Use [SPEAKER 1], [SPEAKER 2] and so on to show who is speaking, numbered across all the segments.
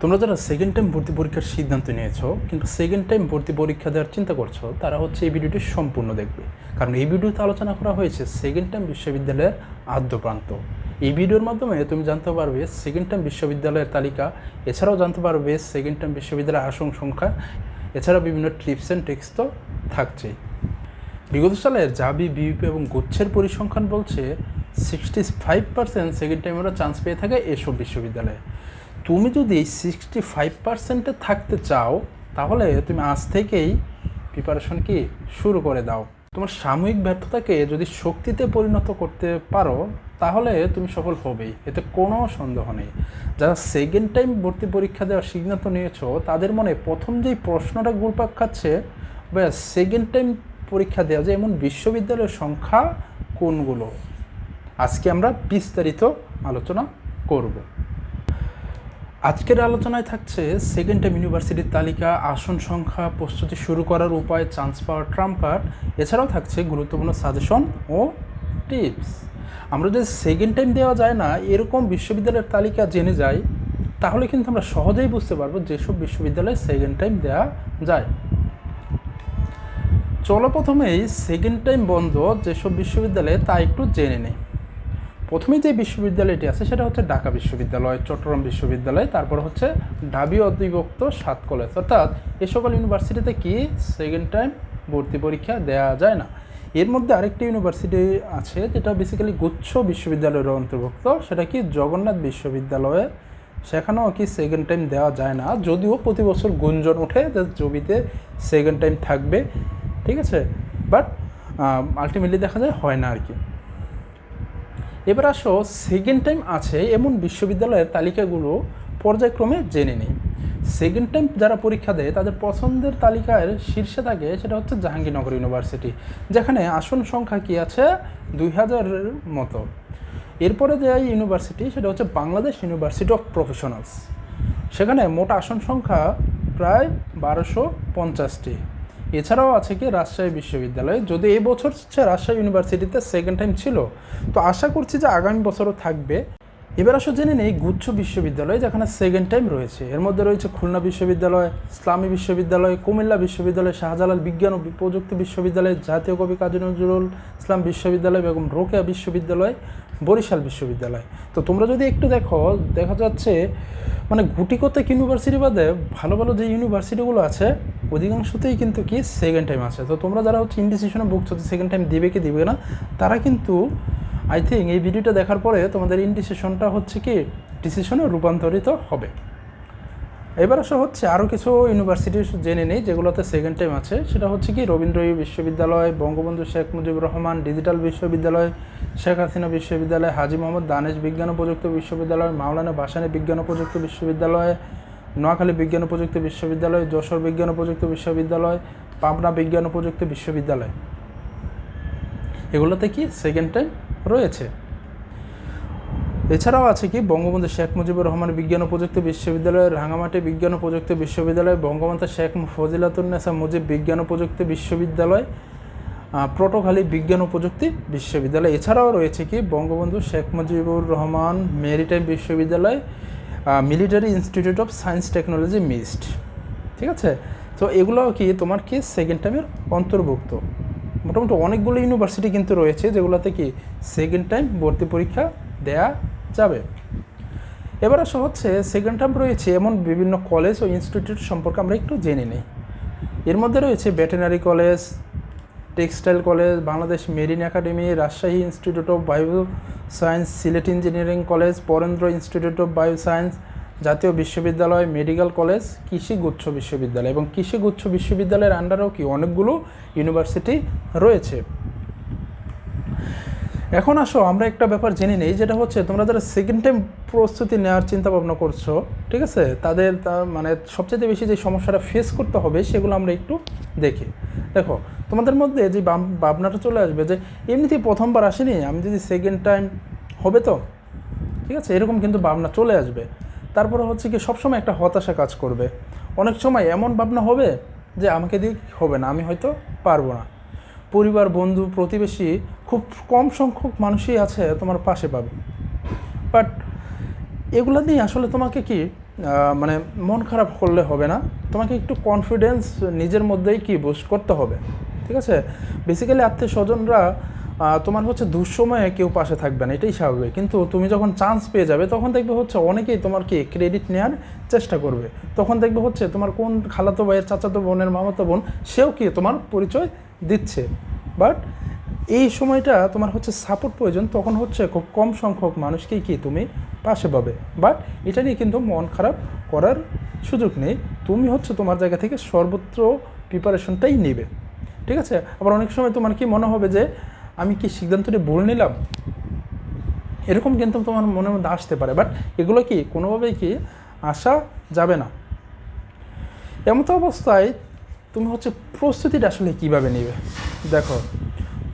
[SPEAKER 1] তোমরা যারা second time ভর্তি পরীক্ষার সিদ্ধান্ত নিয়েছো কিন্তু সেকেন্ড টাইম ভর্তি পরীক্ষা দেওয়ার চিন্তা করছো, তারা হচ্ছে এই ভিডিওটি সম্পূর্ণ দেখবে। কারণ এই ভিডিওতে আলোচনা করা হয়েছে সেকেন্ড টাইম বিশ্ববিদ্যালয়ের আদ্যপ্রান্ত। এই ভিডিওর মাধ্যমে তুমি জানতে পারবে সেকেন্ড টাইম বিশ্ববিদ্যালয়ের তালিকা, এছাড়াও জানতে পারবে সেকেন্ড টাইম বিশ্ববিদ্যালয়ের আসন সংখ্যা, এছাড়াও বিভিন্ন টিপস অ্যান্ড ট্রিক্স তো থাকছেই। বিগত সালের জাবি, বিইপি এবং গুচ্ছের পরিসংখ্যান বলছে 65% সেকেন্ড টাইম ওরা চান্স পেয়ে থাকে এসব বিশ্ববিদ্যালয়ে। তুমি যদি এই 65%-এ থাকতে চাও, তাহলে তুমি আজ থেকেই প্রিপারেশন শুরু করে দাও। তোমার সাময়িক ব্যর্থতাকে যদি শক্তিতে পরিণত করতে পারো, তাহলে তুমি সফল হবেই, এতে কোনো সন্দেহ নেই। যারা সেকেন্ড টাইম ভর্তি পরীক্ষা দেওয়ার সিদ্ধান্ত নিয়েছো, তাদের মনে প্রথম যেই প্রশ্নটা ঘুরপাক খাচ্ছে, ভাইয়া সেকেন্ড টাইম পরীক্ষা দেওয়া যায় এমন বিশ্ববিদ্যালয়ের সংখ্যা কোনগুলো? আজকে আমরা বিস্তারিত আলোচনা করব। আজকের আলোচনায় থাকছে সেকেন্ড টাইম ইউনিভার্সিটির তালিকা, আসন সংখ্যা, প্রস্তুতি শুরু করার উপায়, চান্স পাওয়ার ট্রাম্প কার্ড, এছাড়াও থাকছে গুরুত্বপূর্ণ সাজেশন ও টিপস। আমরা যদি সেকেন্ড টাইম দেওয়া যায় না এরকম বিশ্ববিদ্যালয়ের তালিকা জেনে যাই, তাহলে কিন্তু আমরা সহজেই বুঝতে পারবো যেসব বিশ্ববিদ্যালয়ে সেকেন্ড টাইম দেওয়া যায়। চলো প্রথমেই সেকেন্ড টাইম বন্ধ যেসব বিশ্ববিদ্যালয়ে তা একটু জেনে নেই। প্রথমেই যে বিশ্ববিদ্যালয়টি আছে সেটা হচ্ছে ঢাকা বিশ্ববিদ্যালয়, চট্টগ্রাম বিশ্ববিদ্যালয়, তারপর হচ্ছে ঢাবি অধিভুক্ত 7 কলেজ। অর্থাৎ এ সকল ইউনিভার্সিটিতে সেকেন্ড টাইম ভর্তি পরীক্ষা দেওয়া যায় না। এর মধ্যে আরেকটি ইউনিভার্সিটি আছে যেটা বেসিক্যালি গুচ্ছ বিশ্ববিদ্যালয়ের অন্তর্ভুক্ত, সেটা জগন্নাথ বিশ্ববিদ্যালয়ে। সেখানেও সেকেন্ড টাইম দেওয়া যায় না, যদিও প্রতি বছর গুঞ্জন ওঠে যে জবিতে সেকেন্ড টাইম থাকবে, ঠিক আছে, বাট আলটিমেটলি দেখা যায় হয় না আর কি। এবার আসো সেকেন্ড টাইম আছে এমন বিশ্ববিদ্যালয়ের তালিকাগুলো পর্যায়ক্রমে জেনে নিই। সেকেন্ড টাইম যারা পরীক্ষা দেয় তাদের পছন্দের তালিকার শীর্ষে থাকে সেটা হচ্ছে জাহাঙ্গীরনগর ইউনিভার্সিটি, যেখানে আসন সংখ্যা আছে 2000-এর মতো। এরপরে যে ইউনিভার্সিটি সেটা হচ্ছে বাংলাদেশ ইউনিভার্সিটি অফ প্রফেশনালস, সেখানে মোট আসন সংখ্যা প্রায় 1250টি। এছাড়াও আছে রাজশাহী বিশ্ববিদ্যালয়, যদি এই বছর রাজশাহী ইউনিভার্সিটিতে সেকেন্ড টাইম ছিল, তো আশা করছি যে আগামী বছরও থাকবে। এবার আসলে জেনে নেই গুচ্ছ বিশ্ববিদ্যালয় যেখানে সেকেন্ড টাইম রয়েছে। এর মধ্যে রয়েছে খুলনা বিশ্ববিদ্যালয়, ইসলামী বিশ্ববিদ্যালয়, কুমিল্লা বিশ্ববিদ্যালয়, শাহজালাল বিজ্ঞান ও প্রযুক্তি বিশ্ববিদ্যালয়, জাতীয় কবি কাজী নজরুল ইসলাম বিশ্ববিদ্যালয়, বেগম রোকেয়া বিশ্ববিদ্যালয়, বরিশাল বিশ্ববিদ্যালয়। তো তোমরা যদি একটু দেখো, দেখা যাচ্ছে মানে গুটিকতক ইউনিভার্সিটি বাদে ভালো ভালো যে ইউনিভার্সিটিগুলো আছে অধিকাংশতেই কিন্তু সেকেন্ড টাইম আছে। তো তোমরা যারা হচ্ছে ইনডিসিশনে ভুগছো সেকেন্ড টাইম দিবে কি দিবে না, তারা কিন্তু আই থিঙ্ক এই ভিডিওটা দেখার পরে তোমাদের ইনডিসিশনটা হচ্ছে ডিসিশনে রূপান্তরিত হবে। এবার আসা হচ্ছে আরও কিছু ইউনিভার্সিটি জেনে নেই যেগুলোতে সেকেন্ড টাইম আছে। সেটা হচ্ছে রবীন্দ্র বিশ্ববিদ্যালয়, বঙ্গবন্ধু শেখ মুজিবুর রহমান ডিজিটাল বিশ্ববিদ্যালয়, শেখ হাসিনা বিশ্ববিদ্যালয়, হাজী মোহাম্মদ দানেশ বিজ্ঞান ও প্রযুক্তি বিশ্ববিদ্যালয়, মাওলানা ভাসানী বিজ্ঞান ও প্রযুক্তি বিশ্ববিদ্যালয়, নোয়াখালী বিজ্ঞান ও প্রযুক্তি বিশ্ববিদ্যালয়, যশোর বিজ্ঞান ও প্রযুক্তি বিশ্ববিদ্যালয়, পাবনা বিজ্ঞান ও প্রযুক্তি বিশ্ববিদ্যালয়, এগুলোতে সেকেন্ড টাইম রয়েছে। এছাড়াও আছে বঙ্গবন্ধু শেখ মুজিবুর রহমান বিজ্ঞান ও প্রযুক্তি বিশ্ববিদ্যালয়, রাঙামাটি বিজ্ঞান ও প্রযুক্তি বিশ্ববিদ্যালয়, বঙ্গবন্ধু শেখ ফজিলাতুন্নেসা মুজিব বিজ্ঞান ও প্রযুক্তি বিশ্ববিদ্যালয়, পটুয়াখালী বিজ্ঞান ও প্রযুক্তি বিশ্ববিদ্যালয়। এছাড়াও রয়েছে বঙ্গবন্ধু শেখ মুজিবুর রহমান মেরিটাইম বিশ্ববিদ্যালয়, military institute of science technology mist, ঠিক আছে। তো এগুলো তোমার সেকেন্ড টাইমের অন্তর্ভুক্ত। মোটামুটি অনেকগুলো ইউনিভার্সিটি কিন্তু রয়েছে যেগুলোতে সেকেন্ড টাইম ভর্তি পরীক্ষা দেয়া যাবে। এবার আসা হচ্ছে সেকেন্ড টাইম রয়েছে এমন বিভিন্ন কলেজ ও ইনস্টিটিউট সম্পর্কে আমরা একটু জেনে নিই। এর মধ্যে রয়েছে veterinary college, textile college, Bangladesh marine academy, Rajshahi institute of bio science, Sylhet engineering college, Barendra institute of bio science, জাতীয় বিশ্ববিদ্যালয়, মেডিকেল কলেজ, কৃষি গুচ্ছ বিশ্ববিদ্যালয়। এবং কৃষি গুচ্ছ বিশ্ববিদ্যালয়ের আন্ডারেও অনেকগুলো ইউনিভার্সিটি রয়েছে। এখন আসো আমরা একটা ব্যাপার জেনে নেই, যেটা হচ্ছে তোমরা যারা সেকেন্ড টাইম প্রস্তুতি নেওয়ার চিন্তা ভাবনা করছো, ঠিক আছে, তাদের মানে সবচেয়ে বেশি যে সমস্যাটা ফেস করতে হবে সেগুলো আমরা একটু দেখি। দেখো, তোমাদের মধ্যে যে ভাবনাটা চলে আসবে যে এমনিতেই প্রথমবার আসেনি, আমি যদি সেকেন্ড টাইম হবে তো, ঠিক আছে, এরকম কিন্তু ভাবনা চলে আসবে। তারপরে হচ্ছে সবসময় একটা হতাশা কাজ করবে। অনেক সময় এমন ভাবনা হবে যে আমাকে দিয়ে হবে না, আমি হয়তো পারবো না। পরিবার, বন্ধু, প্রতিবেশী খুব কম সংখ্যক মানুষই আছে তোমার পাশে পাবে, বাট এগুলো নিয়ে আসলে তোমাকে মানে মন খারাপ করলে হবে না, তোমাকে একটু কনফিডেন্স নিজের মধ্যেই কি বুস্ট করতে হবে, ঠিক আছে? বেসিক্যালি আত্মীয় স্বজনরা তোমার হচ্ছে দুঃসময়ে কেউ পাশে থাকবে না, এটাই স্বাভাবিক, কিন্তু তুমি যখন চান্স পেয়ে যাবে তখন দেখবে হচ্ছে অনেকেই তোমার কি ক্রেডিট নেওয়ার চেষ্টা করবে। তখন দেখবে হচ্ছে তোমার কোন খালাতো ভাইয়ের, চাচাতো বোনের, মামাতো বোন, সেও কি তোমার পরিচয় দিচ্ছে। বাট এই সময়টা তোমার হচ্ছে সাপোর্ট প্রয়োজন, তখন হচ্ছে খুব কম সংখ্যক মানুষকেই কি তুমি পাশে পাবে। বাট এটা নিয়ে কিন্তু মন খারাপ করার সুযোগ নেই, তুমি হচ্ছে তোমার জায়গা থেকে সর্বত্র প্রিপারেশনটাই নেবে, ঠিক আছে? আবার অনেক সময় তোমার কি মনে হবে যে আমি কি সিদ্ধান্তটি ভুল নিলাম, এরকম কিন্তু তোমার মনের মধ্যে আসতে পারে। বাট এগুলো কি কোনোভাবেই কি আসা যাবে না। এমতো অবস্থায় তুমি হচ্ছে প্রস্তুতিটা আসলে কীভাবে নেবে? দেখো,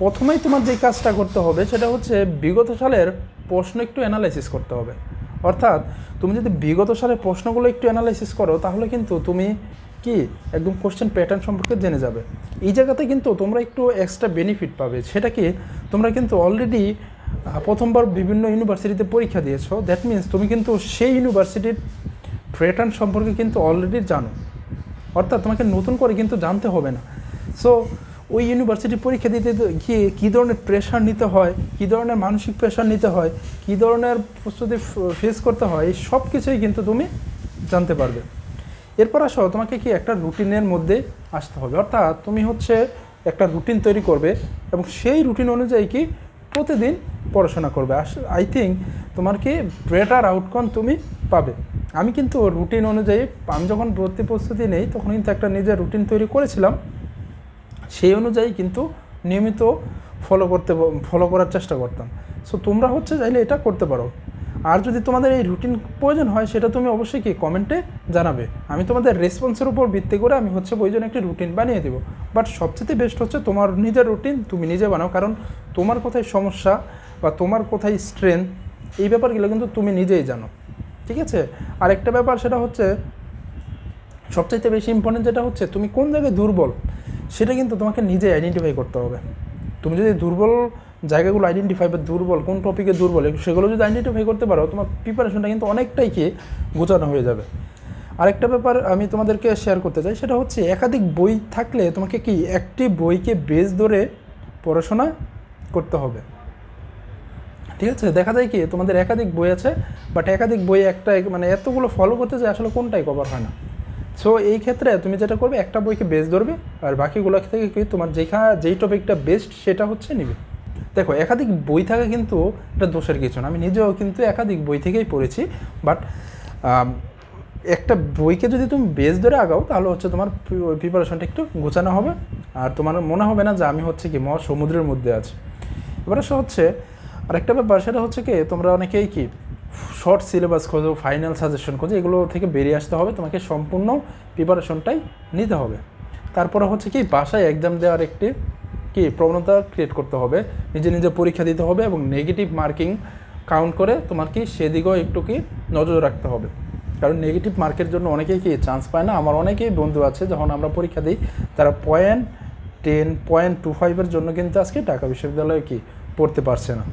[SPEAKER 1] প্রথমেই তোমার যে কাজটা করতে হবে সেটা হচ্ছে বিগত সালের প্রশ্ন একটু অ্যানালাইসিস করতে হবে। অর্থাৎ তুমি যদি বিগত সালের প্রশ্নগুলো একটু অ্যানালাইসিস করো তাহলে কিন্তু তুমি কি একদম কোশ্চেন প্যাটার্ন সম্পর্কে জেনে যাবে। এই জায়গাতে কিন্তু তোমরা একটু এক্সট্রা বেনিফিট পাবে, সেটা কি তোমরা কিন্তু অলরেডি প্রথমবার বিভিন্ন ইউনিভার্সিটিতে পরীক্ষা দিয়েছো, দ্যাট মিনস তুমি কিন্তু সেই ইউনিভার্সিটির প্যাটার্ন সম্পর্কে কিন্তু অলরেডি জানো। অর্থাৎ তোমাকে নতুন করে কিন্তু জানতে হবে না। সো ওই ইউনিভার্সিটি পরীক্ষা দিতে গিয়ে কী ধরনের প্রেশার নিতে হয়, কী ধরনের মানসিক প্রেশার নিতে হয়, কী ধরনের প্রস্তুতি ফেস করতে হয়, এই সব কিছুই কিন্তু তুমি জানতে পারবে। এরপর আসো, তোমাকে কি একটা রুটিনের মধ্যে আসতে হবে। অর্থাৎ তুমি হচ্ছে একটা রুটিন তৈরি করবে এবং সেই রুটিন অনুযায়ী কি প্রতিদিন পড়াশোনা করবে। আই থিঙ্ক তোমার কি বেটার আউটকাম তুমি পাবে। আমি কিন্তু রুটিন অনুযায়ী, আমি যখন ভর্তি প্রস্তুতি নেই তখন কিন্তু একটা নিজের রুটিন তৈরি করেছিলাম, সেই অনুযায়ী কিন্তু নিয়মিত ফলো করার চেষ্টা করতাম। সো তোমরা হচ্ছে চাইলে এটা করতে পারো। আর যদি তোমাদের এই রুটিন প্রয়োজন হয় সেটা তুমি অবশ্যই কি কমেন্টে জানাবে, আমি তোমাদের রেসপন্সের উপর ভিত্তি করে আমি হচ্ছে প্রয়োজনে একটি রুটিন বানিয়ে দেবো। বাট সবচেয়ে বেস্ট হচ্ছে তোমার নিজের রুটিন তুমি নিজে বানাও, কারণ তোমার কোথায় সমস্যা বা তোমার কোথায় স্ট্রেংথ, এই ব্যাপারগুলো কিন্তু তুমি নিজেই জানো, ঠিক আছে? আর একটা ব্যাপার, সেটা হচ্ছে সবচাইতে বেশি ইম্পর্টেন্ট, যেটা হচ্ছে তুমি কোন জায়গায় দুর্বল সেটা কিন্তু তোমাকে নিজে আইডেন্টিফাই করতে হবে। তুমি যদি দুর্বল জায়গাগুলো আইডেন্টিফাই বা দুর্বল কোন টপিকে দুর্বল সেগুলো যদি আইডেন্টিফাই করতে পারো, তোমার প্রিপারেশনটা কিন্তু অনেকটাই কি গোছানো হয়ে যাবে। আরেকটা ব্যাপার আমি তোমাদেরকে শেয়ার করতে চাই, সেটা হচ্ছে একাধিক বই থাকলে তোমাকে কি একটি বইকে বেস ধরে পড়াশোনা করতে হবে, ঠিক আছে? দেখা যায় কি তোমাদের একাধিক বই আছে, বাট একাধিক বই একটা মানে এতগুলো ফলো করতে যায় আসলে কোনটাই কভার হয় না। সো এই ক্ষেত্রে তুমি যেটা করবে, একটা বইকে বেস ধরবে আর বাকিগুলো থেকে কি তোমার যেই টপিকটা বেস্ট সেটা হচ্ছে নিবে। দেখো, একাধিক বই থাকা কিন্তু এটা দোষের কিছু না, আমি নিজেও কিন্তু একাধিক বই থেকেই পড়েছি। বাট একটা বইকে যদি তুমি বেস ধরে আগাও তাহলে হচ্ছে তোমার প্রিপারেশনটা একটু গোছানো হবে, আর তোমার মনে হবে না যে আমি হচ্ছে কি সমুদ্রের মধ্যে আছি। এবার হচ্ছে আরেকটা ব্যাপার, সেটা হচ্ছে কি তোমরা অনেকেই কি শর্ট সিলেবাস খোঁজো, ফাইনাল সাজেশন খোঁজো, এগুলো থেকে বেরিয়ে আসতে হবে, তোমাকে সম্পূর্ণ প্রিপারেশনটাই নিতে হবে। তারপরে হচ্ছে কি বাসায় এক্সাম দেওয়ার একটি কি প্রবণতা ক্রিয়েট করতে হবে, নিজে নিজে পরীক্ষা দিতে হবে এবং নেগেটিভ মার্কিং কাউন্ট করে তোমার কি সেদিকেও একটু কি নজর রাখতে হবে। কারণ নেগেটিভ মার্কের জন্য অনেকেই কি চান্স পায় না। আমার অনেকেই বন্ধু আছে যখন আমরা পরীক্ষা দিই তারা 0.10, 0.25 জন্য কিন্তু আজকে ঢাকা বিশ্ববিদ্যালয়ে কি পড়তে পারছে না।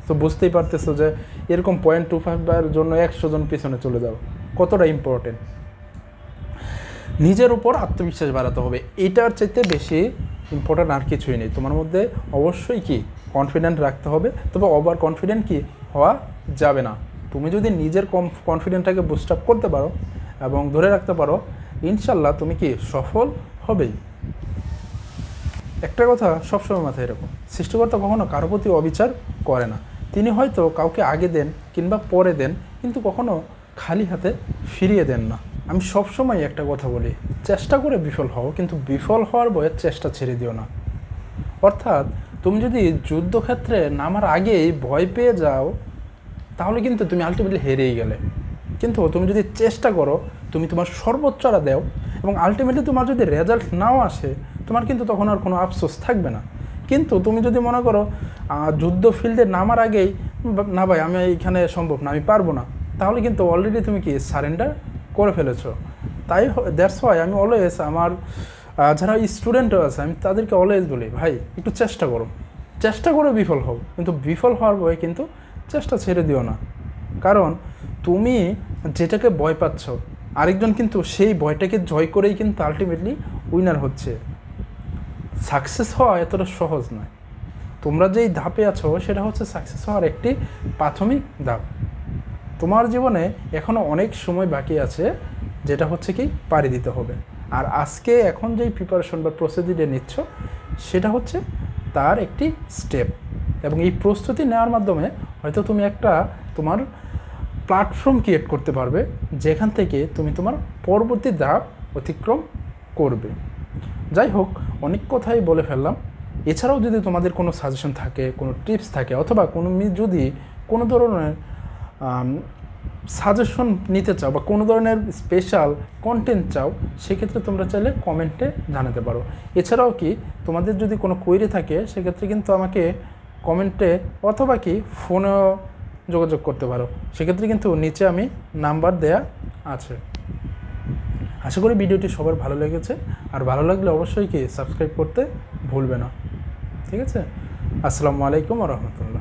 [SPEAKER 1] তো বুঝতেই পারতেছো যে এরকম 0.25 জন্য 100 জন পিছনে চলে যাও, কতটা ইম্পর্টেন্ট। নিজের উপর আত্মবিশ্বাস বাড়াতে হবে, এটার চাইতে বেশি ইম্পর্টেন্ট আর কিছুই নেই। তোমার মধ্যে অবশ্যই কি কনফিডেন্ট রাখতে হবে, তবে ওভার কনফিডেন্ট কি হওয়া যাবে না। তুমি যদি নিজের কনফিডেন্টটাকে বুস্ট আপ করতে পারো এবং ধরে রাখতে পারো, ইনশাল্লাহ তুমি কি সফল হবেই। একটা কথা সবসময় মাথায় রাখো, সৃষ্টিকর্তা কখনো কারো প্রতি অবিচার করে না। তিনি হয়তো কাউকে আগে দেন কিংবা পরে দেন, কিন্তু কখনো খালি হাতে ফিরিয়ে দেন না। আমি সবসময় একটা কথা বলি, চেষ্টা করে বিফল হও, কিন্তু বিফল হওয়ার বয়ে চেষ্টা ছেড়ে দিও না। অর্থাৎ তুমি যদি যুদ্ধক্ষেত্রে নামার আগেই ভয় পেয়ে যাও তাহলে কিন্তু তুমি আলটিমেটলি হেরেই গেলে। কিন্তু তুমি যদি চেষ্টা করো, তুমি তোমার সর্বোচ্চটা দাও এবং আলটিমেটলি তোমার যদি রেজাল্ট নাও আসে, তোমার কিন্তু তখন আর কোনো আফসোস থাকবে না। কিন্তু তুমি যদি মনে করো যুদ্ধ ফিল্ডে নামার আগেই না ভাই আমি এইখানে সম্ভব না, আমি পারবো না, তাহলে কিন্তু অলরেডি তুমি কি সারেন্ডার করে ফেলেছো। তাই দ্যাটস ওয়াই আমি অলওয়েজ আমার যারা স্টুডেন্ট আছে আমি তাদেরকে অলওয়েজ বলি, ভাই একটু চেষ্টা করো, চেষ্টা করে বিফল হও, কিন্তু বিফল হওয়ার ভয়ে কিন্তু চেষ্টা ছেড়ে দিও না। কারণ তুমি যেটাকে ভয় পাচ্ছ, আরেকজন কিন্তু সেই ভয়টাকে জয় করেই কিন্তু আলটিমেটলি উইনার হচ্ছে। সাকসেস হওয়া এতটা সহজ নয়। তোমরা যেই ধাপে আছো সেটা হচ্ছে সাকসেস হওয়ার একটি প্রাথমিক ধাপ। তোমার জীবনে এখনও অনেক সময় বাকি আছে, যেটা হচ্ছে কি পাড়ি দিতে হবে। আর আজকে এখন যেই প্রিপারেশন বা প্রস্তুতিটা নিচ্ছ সেটা হচ্ছে তার একটি স্টেপ, এবং এই প্রস্তুতি নেওয়ার মাধ্যমে হয়তো তুমি একটা তোমার প্ল্যাটফর্ম ক্রিয়েট করতে পারবে, যেখান থেকে তুমি তোমার পরবর্তী ধাপ অতিক্রম করবে। যাই হোক, অনেক কথাই বলে ফেললাম। এছাড়াও যদি তোমাদের কোনো সাজেশন থাকে, কোনো টিপস থাকে, অথবা যদি কোনো ধরনের সাজেশন নিতে চাও বা কোনো ধরনের স্পেশাল কন্টেন্ট চাও, সেক্ষেত্রে তোমরা চাইলে কমেন্টে জানাতে পারো। এছাড়াও কি তোমাদের যদি কোনো কোয়েরি থাকে, সেক্ষেত্রে কিন্তু আমাকে কমেন্টে অথবা কি ফোনেও যোগাযোগ করতে পারো। সেক্ষেত্রে কিন্তু নিচে আমি নাম্বার দেয়া আছে। আশা করি ভিডিওটি সবার ভালো লেগেছে, আর ভালো লাগলে অবশ্যই কি সাবস্ক্রাইব করতে ভুলবে না। ঠিক আছে? আসসালামু আলাইকুম ওয়া রাহমাতুল্লাহ।